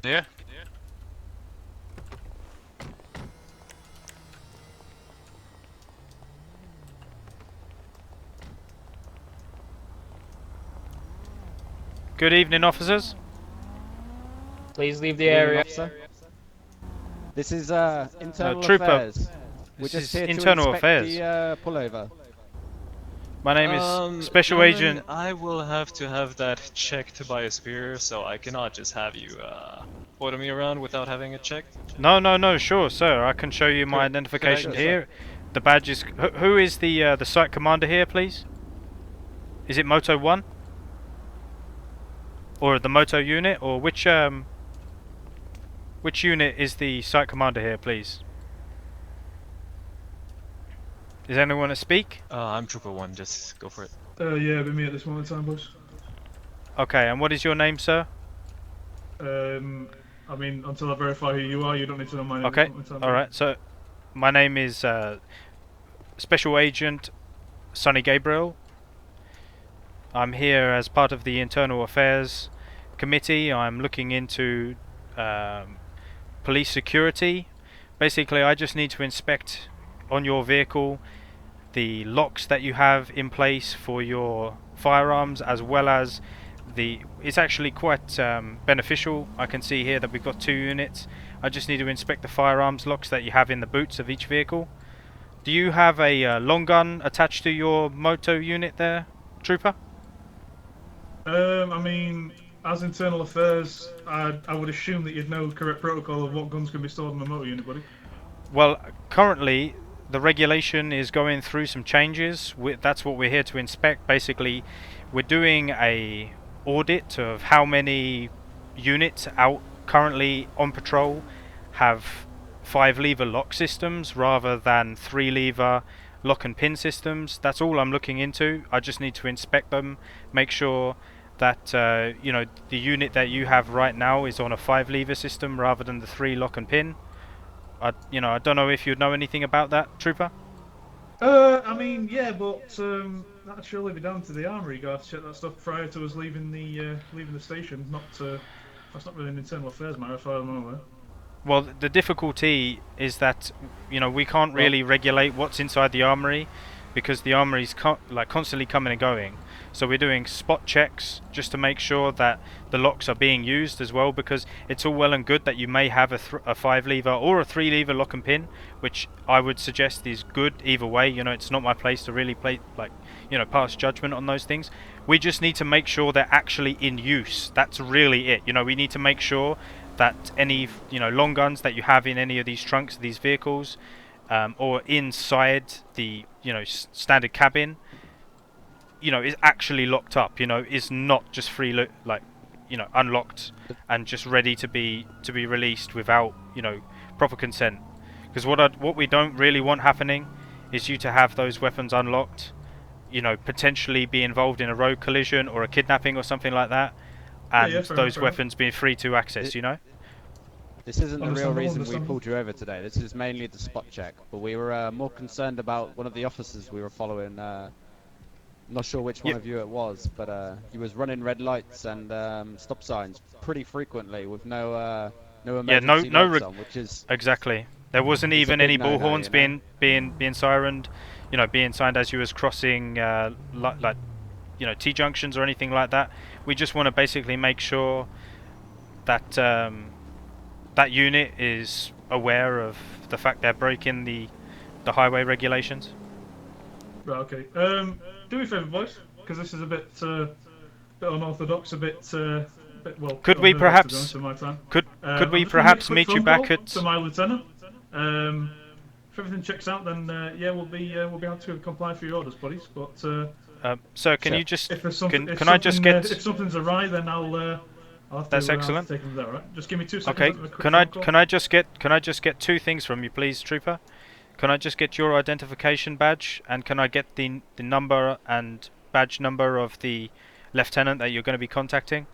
Yeah. Good evening, officers. Please leave the area. Officer. This is internal Trooper. affairs. We're This just is here to internal inspect affairs. the pullover. My name is Special Gentlemen, Agent. I will have to have that checked by a superior, so I cannot just have you order me around without having it checked. No, sure, sir. I can show you my Sure. identification Sure, here. The badge is. Who is the site commander here, please? Is it Moto 1? Or the Moto unit? Or which unit is the site commander here, please? Is anyone to speak? I'm Trooper 1, just go for it. Yeah, with me at this moment in time, boss. Okay, and what is your name, sir? I mean, until I verify who you are, you don't need to know my name. Okay, alright, so my name is Special Agent Sonny Gabriel. I'm here as part of the Internal Affairs Committee. I'm looking into police security. Basically, I just need to inspect on your vehicle the locks that you have in place for your firearms, as well as it's actually quite beneficial. I can see here that we've got 2 units. I just need to inspect the firearms locks that you have in the boots of each vehicle. Do you have a long gun attached to your Moto unit there, Trooper? I mean, as internal affairs, I would assume that you'd know correct protocol of what guns can be stored in the motor unit, buddy. Well, currently the regulation is going through some changes. That's what we're here to inspect. Basically, we're doing a audit of how many units out currently on patrol have 5-lever lock systems rather than 3-lever lock and pin systems. That's all I'm looking into. I just need to inspect them, make sure that the unit that you have right now is on a 5-lever system rather than the 3 lock and pin. I don't know if you'd know anything about that, Trooper. I mean, yeah, but that'd surely be down to the armory guard to check that stuff prior to us leaving the station. That's not really an internal affairs matter, if I'm aware. Well, the difficulty is that we can't really regulate what's inside the armory, because the armory's constantly coming and going. So we're doing spot checks just to make sure that the locks are being used as well, because it's all well and good that you may have a 5-lever or a 3-lever lock and pin, which I would suggest is good either way. It's not my place to really pass judgment on those things. We just need to make sure they're actually in use. That's really it. We need to make sure that any long guns that you have in any of these trunks of these vehicles, or inside the standard cabin, is actually locked up. Is not just unlocked and just ready to be released without proper consent. Because what we don't really want happening is you to have those weapons unlocked, potentially be involved in a road collision or a kidnapping or something like that, and those weapons being free to access. This isn't the real reason we pulled you over today. This is mainly the spot check. But we were more concerned about one of the officers we were following. Not sure which one of you it was, but he was running red lights and stop signs pretty frequently with no emergency lights on, which is exactly. There wasn't even any bullhorns being sirened, being signed as you was crossing T junctions or anything like that. We just want to basically make sure that that unit is aware of the fact they're breaking the highway regulations. Right, okay. Do me a favour, boys, because this is a bit unorthodox, a bit well. Could we perhaps could we perhaps meet you back at to my lieutenant? If everything checks out, then yeah, we'll be able to comply for your orders, buddies. But sir, can you just if something's awry, then I'll have That's to, excellent. Take them there, right? Just give me 2 seconds. Okay. Can I just get 2 things from you, please, Trooper? Can I just get your identification badge, and can I get the number and badge number of the lieutenant that you're going to be contacting?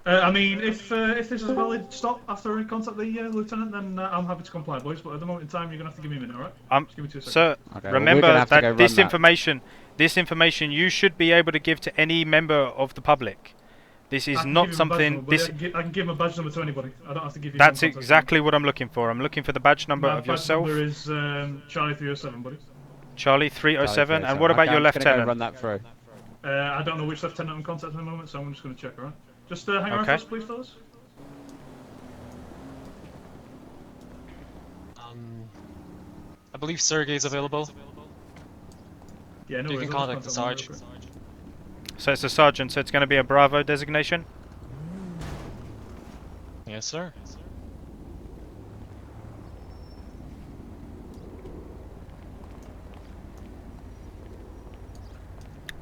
I mean, if this is a valid stop after we contact the lieutenant, then I'm happy to comply, boys. But at the moment in time, you're gonna have to give me a minute, all right? Just give me 2 seconds. Sir, okay, remember that this information you should be able to give to any member of the public. This is I can not give him a badge something. number, buddy. This I can give him a badge number to anybody. I don't have to give you. that's contact exactly what I'm looking for. I'm looking for the badge number My of badge yourself, number is Charlie 307, buddy. Charlie 307. And what Okay, about your I'm just gonna go lieutenant? run that through. I don't know which lieutenant I'm contacting at the moment, so I'm just going to check. All right. Just hang around for Okay. us, please, fellas. I believe Sergey's available. Yeah, no You worries, can I'll contact the just contact Sarge. him real quick. So it's a sergeant. So it's going to be a Bravo designation. Yes, sir.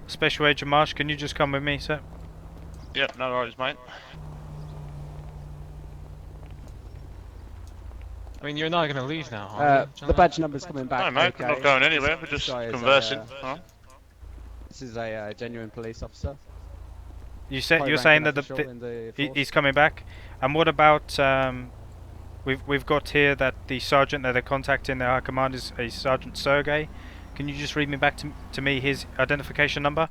Special Agent Marsh, can you just come with me, sir? Yep, no worries, mate. I mean, you're not gonna leave now, are you, The gentlemen? badge number's coming back. No, mate, okay. we're not going anywhere. We're This just guy is, conversing. This is a genuine police officer. You said High you're saying ranking that official in the force. he's coming back. And what about we've got here that the sergeant that they're contacting, their high command is a Sergeant Sergey. Can you just read me back to me his identification number?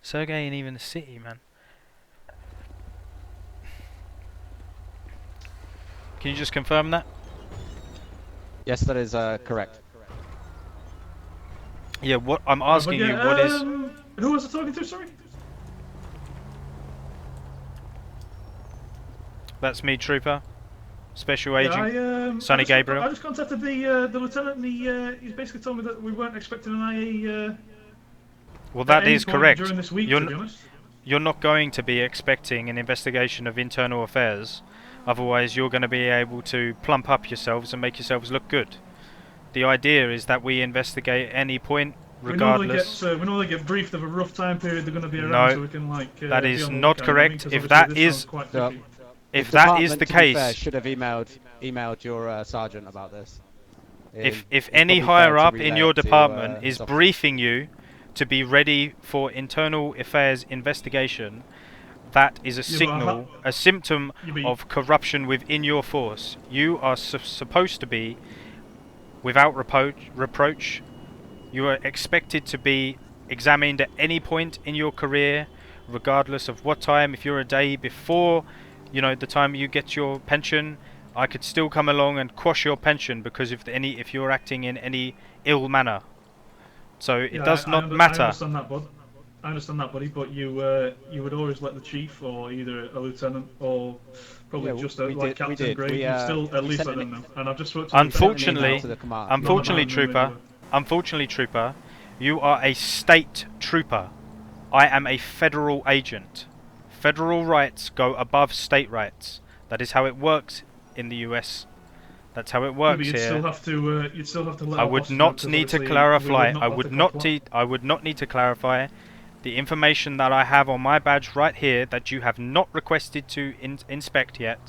Sergey ain't even the city, man. Can you just confirm that? Yes, that is correct. Yeah, what I'm asking you, what is... Who was I talking to? Sorry. That's me, Trooper. Special Agent Yeah, Sonny Gabriel. I just contacted the lieutenant, and he's basically told me that we weren't expecting an IA. Well, at that any is point correct. During this week, You're to be n- honest. You're not going to be expecting an investigation of internal affairs. Otherwise, you're going to be able to plump up yourselves and make yourselves look good. The idea is that we investigate any point, regardless. We normally get briefed of a rough time period they're going to be around, No, so we can like. that be is on the not lookout, correct. You know what I mean? 'Cause If obviously that this is- sounds quite So- tricky. If The that is department, the to be fair, case, should have emailed your sergeant about this. if It's any probably fair higher to up in relay your it to, department his is officer. briefing you to be ready for internal affairs investigation, that is a Yeah, but signal, a symptom Yeah, but of corruption within your force. You are supposed to be without reproach. You are expected to be examined at any point in your career, regardless of what time. If you're a day before, you know, the time you get your pension, I could still come along and quash your pension because if you're acting in any ill manner. So it Yeah, does not I matter. understand that, bud. I understand that, buddy. But you would always let the chief or either a lieutenant or probably Yeah, just a we like did- we Captain did. grade. We, You still at we least sent let an them know. And I've just spoke to Unfortunately, to the command. Unfortunately, Not the command, Trooper, unfortunately, Trooper, you are a state trooper. I am a federal agent. Federal rights go above state rights. That is how it works in the US. That's how it Yeah, works but you'd here. still have to. You'd still have to let. I our would bosses know, not 'cause need to obviously we clarify. would I have would to not comply. need. I would not need to clarify. The information that I have on my badge right here that you have not requested to inspect yet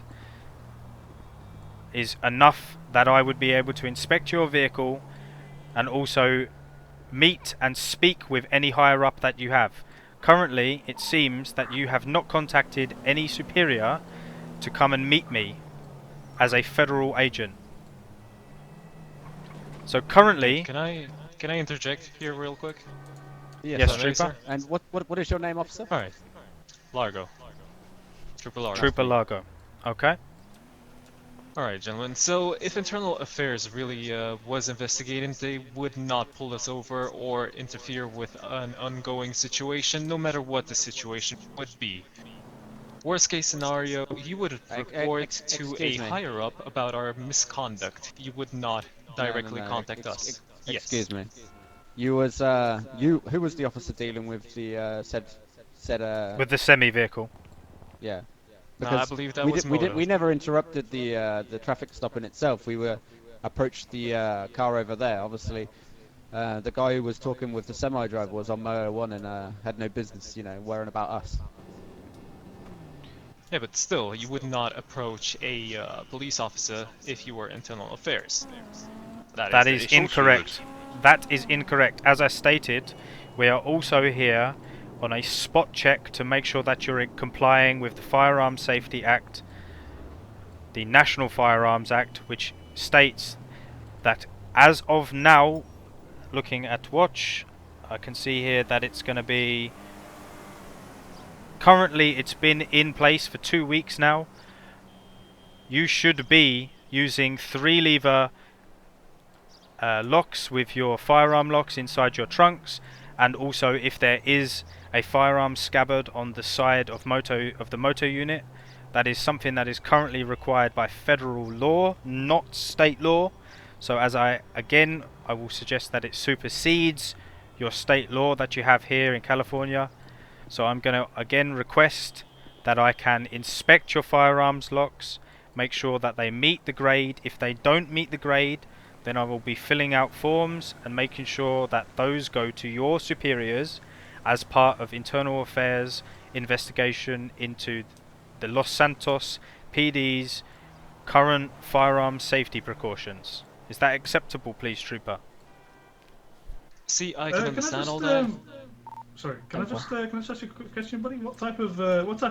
is enough that I would be able to inspect your vehicle and also meet and speak with any higher up that you have. Currently, it seems that you have not contacted any superior to come and meet me as a federal agent. So currently, Can I interject here real quick? Yes, If I may, Trooper. sir? And what is your name, officer? All right, Largo. Trooper Largo. Trooper Largo. Okay. All right, gentlemen. So if internal affairs really was investigating, they would not pull us over or interfere with an ongoing situation, no matter what the situation would be. Worst case scenario, you would report to a excuse me. higher up about our misconduct. You would not directly No. contact us. Yes. Excuse me. You was who was the officer dealing with the said With the semi vehicle. yeah. No, I Because believe that we was did, we did, Moto. we never interrupted the traffic stop in itself. We were approached the car over there. Obviously, the guy who was talking with the semi driver was on Moto 1 and had no business, worrying about us. Yeah, but still, you would not approach a police officer if you were internal affairs. That the is issue. incorrect. That is incorrect. As I stated, we are also here on a spot check to make sure that you're complying with the Firearm Safety Act, the National Firearms Act, which states that as of now, looking at watch, I can see here that it's going to be... Currently, it's been in place for 2 weeks now. You should be using 3-lever locks with your firearm locks inside your trunks, and also if there is a firearm scabbard on the side of the moto unit, that is something that is currently required by federal law, not state law. So I will suggest that it supersedes your state law that you have here in California. So I'm going to again request that I can inspect your firearms locks, make sure that they meet the grade. If they don't meet the grade, then I will be filling out forms and making sure that those go to your superiors as part of internal affairs investigation into the Los Santos PD's current firearm safety precautions. Is that acceptable, please, Trooper? See, I can Can I understand just all that. sorry, can I just ask you a quick question, buddy? What type of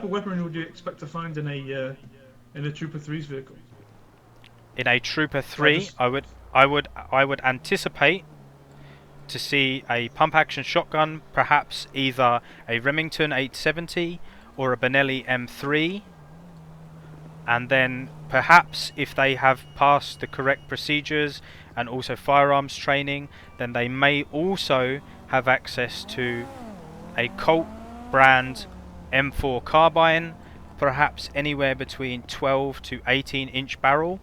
weapon would you expect to find in a Trooper 3's vehicle? In a Trooper So 3, I would anticipate to see a pump action shotgun, perhaps either a Remington 870 or a Benelli M3, and then perhaps if they have passed the correct procedures and also firearms training, then they may also have access to a Colt brand M4 carbine, perhaps anywhere between 12 to 18-inch barrel.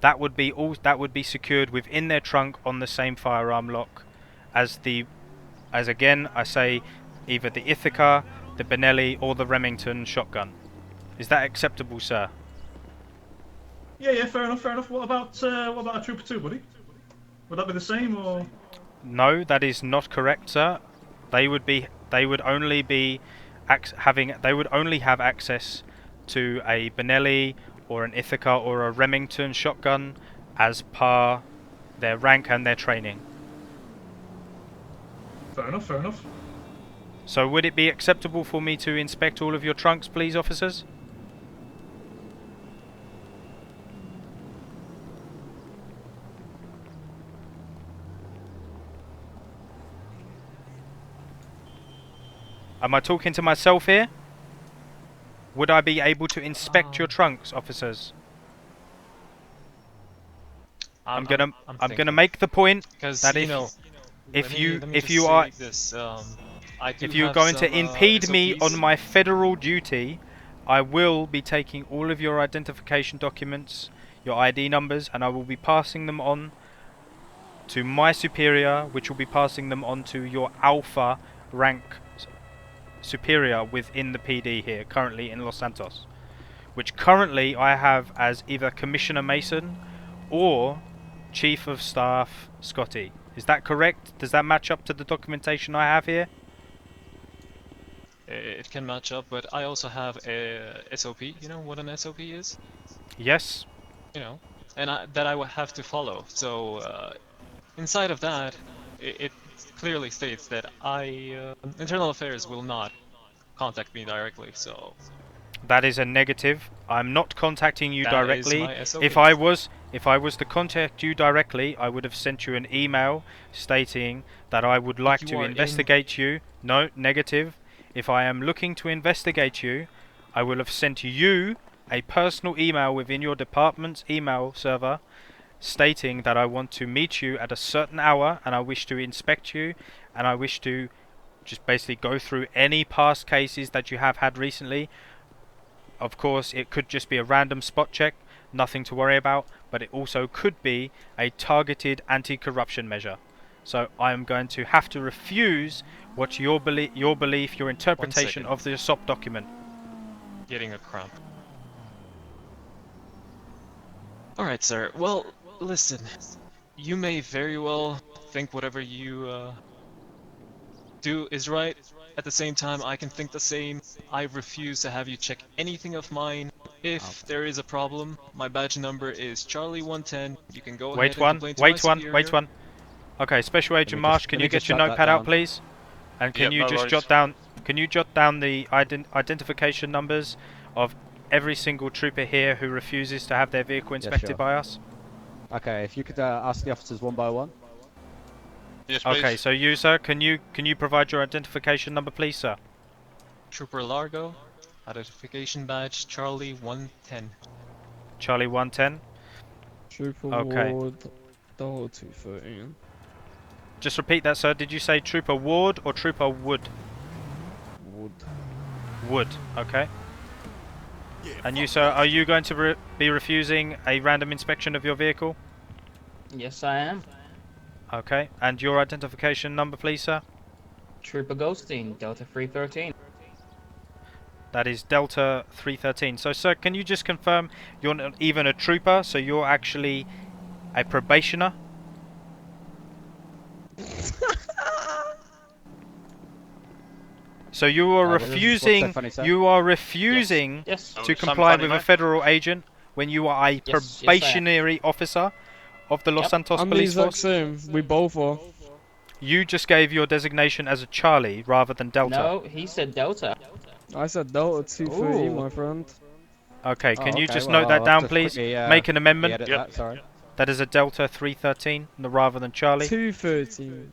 That would be secured within their trunk on the same firearm lock as again I say, either the Ithaca, the Benelli, or the Remington shotgun. Is that acceptable, sir? Yeah, fair enough. What about a Trooper 2, buddy? Would that be the same or? No, that is not correct, sir. They would only have access to a Benelli or an Ithaca or a Remington shotgun as per their rank and their training. Fair enough. So would it be acceptable for me to inspect all of your trunks, please, officers? Am I talking to myself here? Would I be able to inspect your trunks, officers? I'm gonna make the point that if you're going to impede me on my federal duty, I will be taking all of your identification documents, your ID numbers, and I will be passing them on to my superior, which will be passing them on to your alpha rank superior within the PD here, currently in Los Santos, which currently I have as either Commissioner Mason or Chief of Staff Scotty. Is that correct? Does that match up to the documentation I have here? It can match up, but I also have a SOP. You know what an SOP is? Yes. You know, and that I will have to follow. So inside of that, it clearly states that Internal Affairs will not contact me directly. So that is a negative. I'm not contacting you directly. That is my SOP. If I was to contact you directly, I would have sent you an email stating that I would like to investigate you. No, negative. If I am looking to investigate you, I will have sent you a personal email within your department's email server stating that I want to meet you at a certain hour and I wish to inspect you and I wish to just basically go through any past cases that you have had recently. Of course, it could just be a random spot check, nothing to worry about, but it also could be a targeted anti-corruption measure. So I am going to have to refuse what your interpretation of the SOP document. Getting a cramp. Alright, sir. Well, listen. You may very well think whatever you do is right. At the same time, I can think the same. I refuse to have you check anything of mine. If there is a problem, my badge number is Charlie110. You can go ahead and complain to my superior. Wait one. Okay, Special Agent Marsh, can you get your notepad out, please? And can you just jot down the identification numbers of every single trooper here who refuses to have their vehicle inspected by us? Okay, if you could ask the officers one by one. Yes, please. Okay, so you, sir, can you provide your identification number, please, sir? Trooper Largo, identification badge Charlie 110. Charlie 110. Trooper Okay. Ward, Delta 213. Just repeat that, sir. Did you say Trooper Ward or Trooper Wood? Wood. Wood. Okay. And you, sir, are you going to be refusing a random inspection of your vehicle? Yes, I am. Okay. And your identification number, please, sir? Trooper Ghosting, Delta 313. That is Delta 313. So, sir, can you just confirm you're not even a trooper, so you're actually a probationer? So you are What's so refusing. funny, sir? You are refusing Yes. Oh, to some comply funny, with a mate. federal agent when you are a Yes, yes, I am. probationary officer of the Los Yep. Santos I'm the Police exact Force. same. We both are. You just gave your designation as a Charlie rather than Delta. No, he said Delta. I said Delta 213, Ooh. my friend. Okay, can Oh, you okay, just well, note that I'll down, just please? quickly, Make an amendment. edit Yep. that, sorry. That is a Delta 313 rather than Charlie. 213.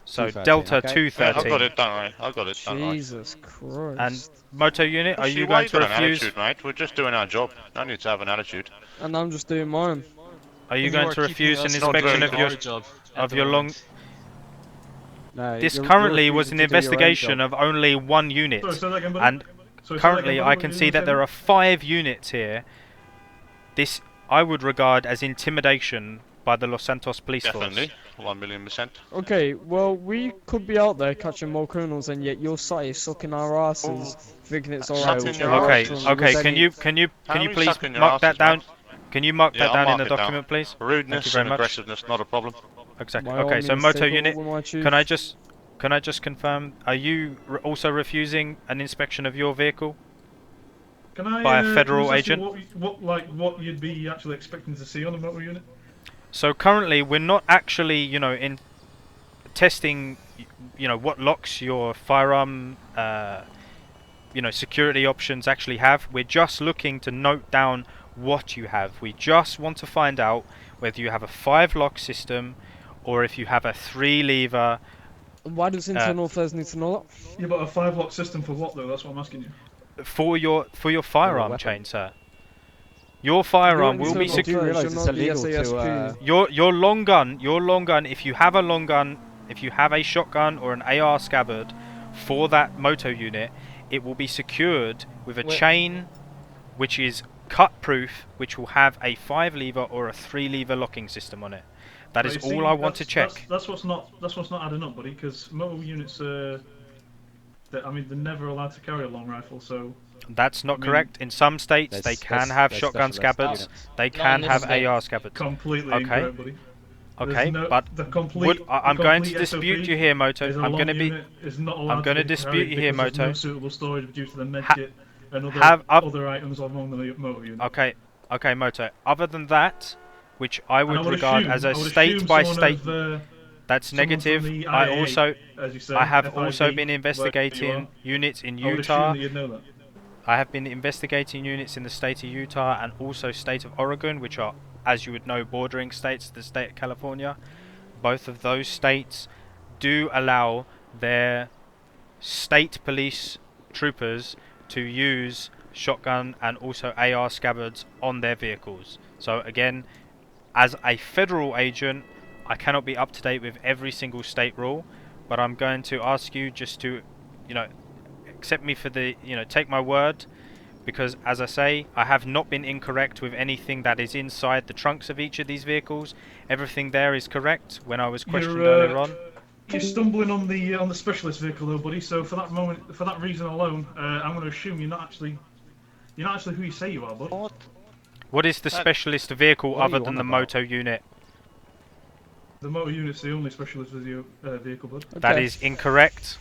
So 213, Delta okay. Yeah, 213. I've got it, don't worry. I've got it, don't worry. Jesus Christ. And Moto unit, are Actually, you why going to got an refuse? attitude, mate? We're just doing our job. No need to have an attitude. And I'm just doing mine. Are you And going are to keeping refuse an us not inspection very of your our job at of the your long? moment. No, This you're currently was refusing an to do your own investigation job. of only one unit, Sorry, say that again, buddy. and Sorry, say that currently again, I buddy. can What see you that gonna there say? are 5 units here. This I would regard as intimidation by the Los Santos Police Definitely. Force. 1,000,000%. Okay, well, we could be out there catching more criminals, and yet your site is sucking our asses, thinking it's alright Sucking to your take Okay, action asses. on okay. this. Can you How are you please sucking your mark that asses, down? mate? Can you mark Yeah, that down I'll in the mark it down. document, please? Rudeness very and much. aggressiveness, not a problem. Exactly. By all Okay, so means, Moto take unit, over my chief. can I just confirm? Are you also refusing an inspection of your vehicle? Can I, by a can I federal just ask you agent? what you'd be actually expecting to see on a motor unit? So currently, we're not actually, in testing, what locks your firearm, security options actually have. We're just looking to note down what you have. We just want to find out whether you have a 5-lock system or if you have a 3-lever. Why does Internal Affairs need to know that? Yeah, but a 5-lock system for what though? That's what I'm asking you. For your firearm weapon. chain, sir. Your firearm You're will be Internal Do you Affairs, realise you're it's not the illegal to, SASP. your long gun, if you have a long gun, if you have a shotgun or an AR scabbard for that moto unit, it will be secured with a Wait. chain which is cut proof, which will have a 5-lever or a 3-lever locking system on it. That is Right, you all see, I want to check. That's what's not adding up, buddy. Because motor units they're never allowed to carry a long rifle, so. That's not I mean, correct. In some states, There's- they can there's- have there's shotgun specialist scabbards. units. They Not can in this have state. AR scabbards. Completely Okay. incorrect, buddy. Okay, There's no- but the complete, I'm the going to complete dispute SOP you here, Moto. is a I'm long going to be. unit is not allowed I'm gonna be dispute carried you here, because there's Moto. No suitable storage due to the med Ha- kit and other items among the motor unit. Okay, Moto. Other than that, which I And would regard as a state by state, that's someone from negative. the I IA, also, as you say, I have FIB, also been where you investigating are. units in I would assume Utah. that you'd know that. I have been investigating units in the state of Utah and also state of Oregon, which are, as you would know, bordering states to the state of California. Both of those states do allow their state police troopers to use shotgun and also AR scabbards on their vehicles. So again, as a federal agent, I cannot be up to date with every single state rule, but I'm going to ask you just to, accept me for the, take my word, because as I say, I have not been incorrect with anything that is inside the trunks of each of these vehicles. Everything there is correct when I was questioned earlier on. You're stumbling on the specialist vehicle though, buddy. So for that reason alone, I'm going to assume you're not actually who you say you are, bud. What is the specialist vehicle what are other you than on the about? moto unit? The motor unit's the only specialist vehicle, bud. That Okay. is incorrect.